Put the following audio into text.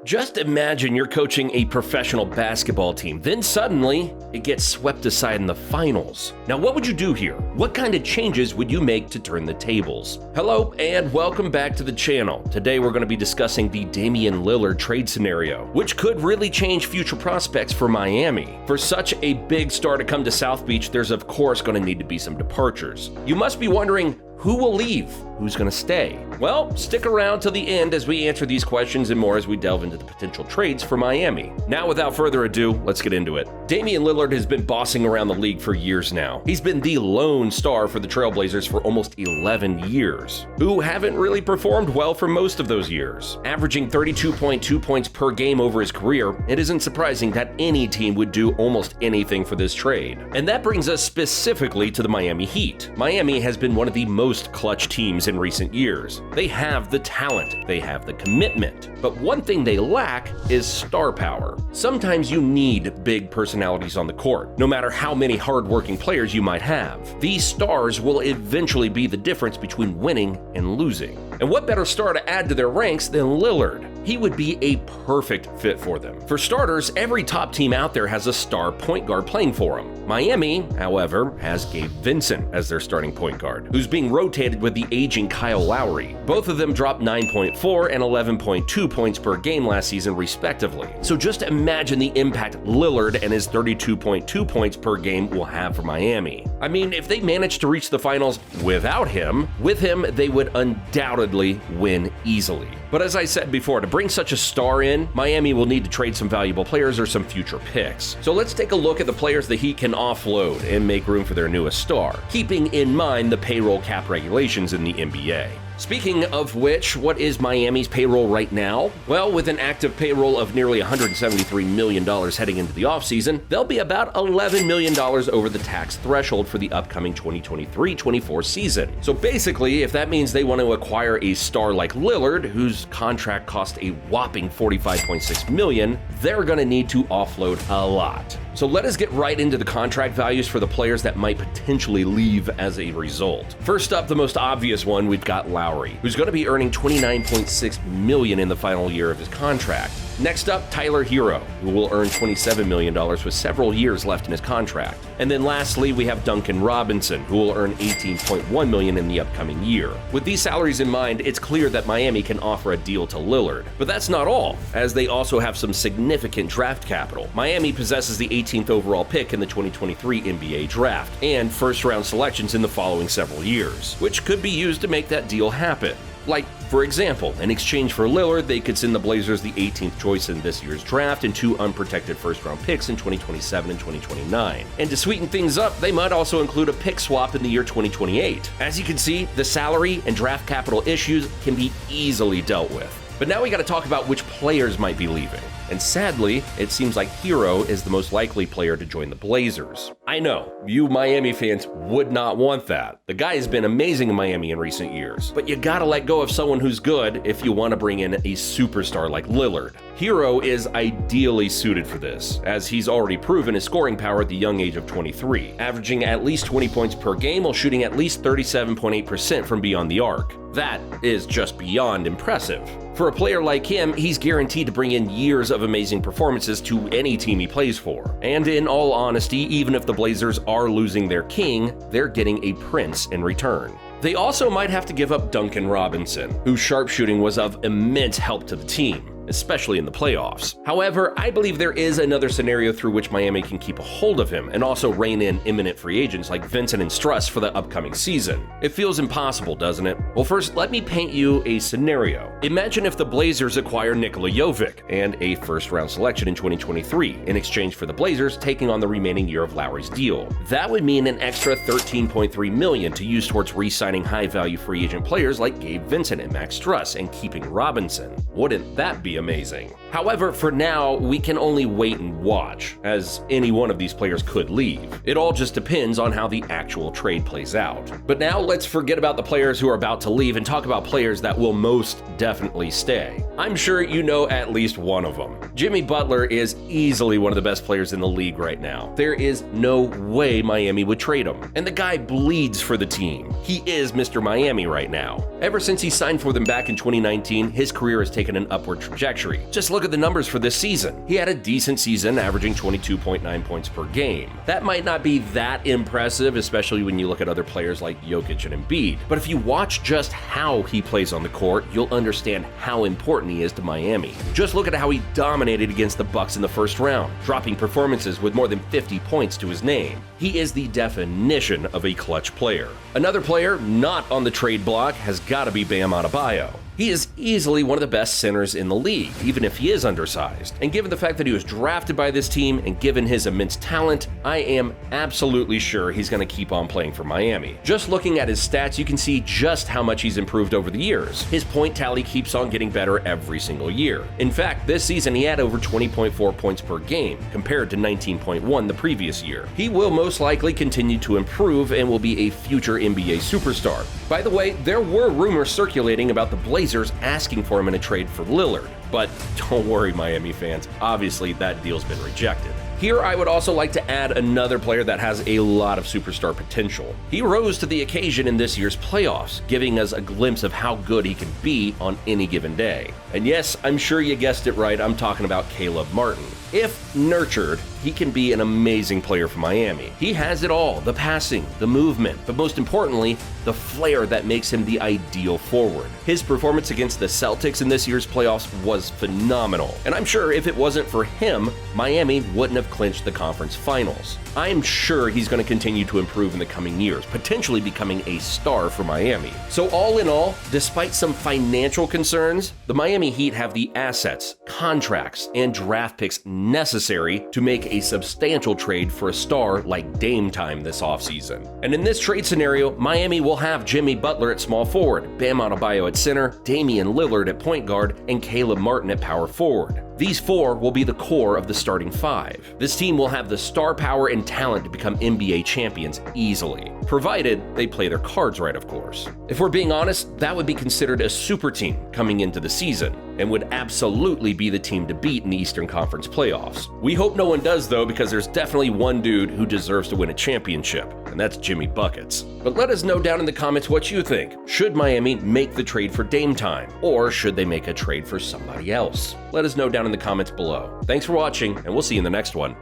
Just imagine you're coaching a professional basketball team, then suddenly it gets swept aside in the finals. Now, what would you do here? What kind of changes would you make to turn the tables? Hello, and welcome back to the channel. Today, we're going to be discussing the Damian Lillard trade scenario, which could really change future prospects for Miami. For such a big star to come to South Beach, there's of course going to need to be some departures. You must be wondering, who will leave? Who's going to stay? Well, stick around till the end as we answer these questions and more as we delve into the potential trades for Miami. Now, without further ado, let's get into it. Damian Lillard has been bossing around the league for years now. He's been the lone star for the Trailblazers for almost 11 years, who haven't really performed well for most of those years. Averaging 32.2 points per game over his career, it isn't surprising that any team would do almost anything for this trade. And that brings us specifically to the Miami Heat. Miami has been one of the most clutch teams in recent years. They have the talent, they have the commitment, but one thing they lack is star power. Sometimes you need big personalities on the court, no matter how many hardworking players you might have. These stars will eventually be the difference between winning and losing. And what better star to add to their ranks than Lillard? He would be a perfect fit for them. For starters, every top team out there has a star point guard playing for them. Miami, however, has Gabe Vincent as their starting point guard, who's being rotated with the aging Kyle Lowry. Both of them dropped 9.4 and 11.2 points per game last season, respectively. So just imagine the impact Lillard and his 32.2 points per game will have for Miami. I mean, if they manage to reach the finals without him, with him, they would undoubtedly win easily. But as I said before, to bring such a star in, Miami will need to trade some valuable players or some future picks. So let's take a look at the players the Heat can offload and make room for their newest star, keeping in mind the payroll cap regulations in the NBA. Speaking of which, what is Miami's payroll right now? Well, with an active payroll of nearly $173 million heading into the offseason, they'll be about $11 million over the tax threshold for the upcoming 2023-24 season. So basically, if that means they want to acquire a star like Lillard, whose contract cost a whopping $45.6 million, they're going to need to offload a lot. So let us get right into the contract values for the players that might potentially leave as a result. First up, the most obvious one, we've got Lowry, who's going to be earning $29.6 million in the final year of his contract. Next up, Tyler Hero, who will earn $27 million with several years left in his contract. And then lastly, we have Duncan Robinson, who will earn $18.1 million in the upcoming year. With these salaries in mind, it's clear that Miami can offer a deal to Lillard. But that's not all, as they also have some significant draft capital. Miami possesses the 18th overall pick in the 2023 NBA draft, and first-round selections in the following several years, which could be used to make that deal happen. Like, for example, in exchange for Lillard, they could send the Blazers the 18th choice in this year's draft and 2 unprotected first-round picks in 2027 and 2029. And to sweeten things up, they might also include a pick swap in the year 2028. As you can see, the salary and draft capital issues can be easily dealt with. But now we gotta talk about which players might be leaving. And sadly, it seems like Hero is the most likely player to join the Blazers. I know, you Miami fans would not want that. The guy has been amazing in Miami in recent years, but you gotta let go of someone who's good if you want to bring in a superstar like Lillard. Hero is ideally suited for this, as he's already proven his scoring power at the young age of 23, averaging at least 20 points per game while shooting at least 37.8% from beyond the arc. That is just beyond impressive. For a player like him, he's guaranteed to bring in years of amazing performances to any team he plays for. And in all honesty, even if the Blazers are losing their king, they're getting a prince in return. They also might have to give up Duncan Robinson, whose sharpshooting was of immense help to the team, especially in the playoffs. However, I believe there is another scenario through which Miami can keep a hold of him and also rein in imminent free agents like Vincent and Struss for the upcoming season. It feels impossible, doesn't it? Well, first, let me paint you a scenario. Imagine if the Blazers acquire Nikola Jovic and a first-round selection in 2023 in exchange for the Blazers taking on the remaining year of Lowry's deal. That would mean an extra $13.3 million to use towards re-signing high-value free agent players like Gabe Vincent and Max Struss and keeping Robinson. Wouldn't that be amazing? However, for now, we can only wait and watch, as any one of these players could leave. It all just depends on how the actual trade plays out. But now let's forget about the players who are about to leave and talk about players that will most definitely stay. I'm sure you know at least one of them. Jimmy Butler is easily one of the best players in the league right now. There is no way Miami would trade him. And the guy bleeds for the team. He is Mr. Miami right now. Ever since he signed for them back in 2019, his career has taken an upward trajectory trajectory. Just look at the numbers for this season. He had a decent season, averaging 22.9 points per game. That might not be that impressive, especially when you look at other players like Jokic and Embiid. But if you watch just how he plays on the court, you'll understand how important he is to Miami. Just look at how he dominated against the Bucks in the first round, dropping performances with more than 50 points to his name. He is the definition of a clutch player. Another player not on the trade block has got to be Bam Adebayo. He is easily one of the best centers in the league, even if he is undersized. And given the fact that he was drafted by this team and given his immense talent, I am absolutely sure he's going to keep on playing for Miami. Just looking at his stats, you can see just how much he's improved over the years. His point tally keeps on getting better every single year. In fact, this season he had over 20.4 points per game, compared to 19.1 the previous year. He will most likely continue to improve and will be a future NBA superstar. By the way, there were rumors circulating about the Blazers asking for him in a trade for Lillard. But don't worry, Miami fans, obviously that deal's been rejected. Here, I would also like to add another player that has a lot of superstar potential. He rose to the occasion in this year's playoffs, giving us a glimpse of how good he can be on any given day. And yes, I'm sure you guessed it right, I'm talking about Caleb Martin. If nurtured, he can be an amazing player for Miami. He has it all, the passing, the movement, but most importantly, the flair that makes him the ideal forward. His performance against the Celtics in this year's playoffs was phenomenal, and I'm sure if it wasn't for him, Miami wouldn't have clinched the conference finals. I'm sure he's going to continue to improve in the coming years, potentially becoming a star for Miami. So all in all, despite some financial concerns, the Miami Heat have the assets, contracts, and draft picks necessary to make a substantial trade for a star like Dame Time this offseason. And in this trade scenario, Miami will have Jimmy Butler at small forward, Bam Adebayo at center, Damian Lillard at point guard, and Caleb Martin at power forward. These four will be the core of the starting five. This team will have the star power and talent to become NBA champions easily, provided they play their cards right, of course. If we're being honest, that would be considered a super team coming into the season, and would absolutely be the team to beat in the Eastern Conference playoffs. We hope no one does though, because there's definitely one dude who deserves to win a championship, and that's Jimmy Buckets. But let us know down in the comments what you think. Should Miami make the trade for Dame Time, or should they make a trade for somebody else? Let us know down in the comments below. Thanks for watching, and we'll see you in the next one.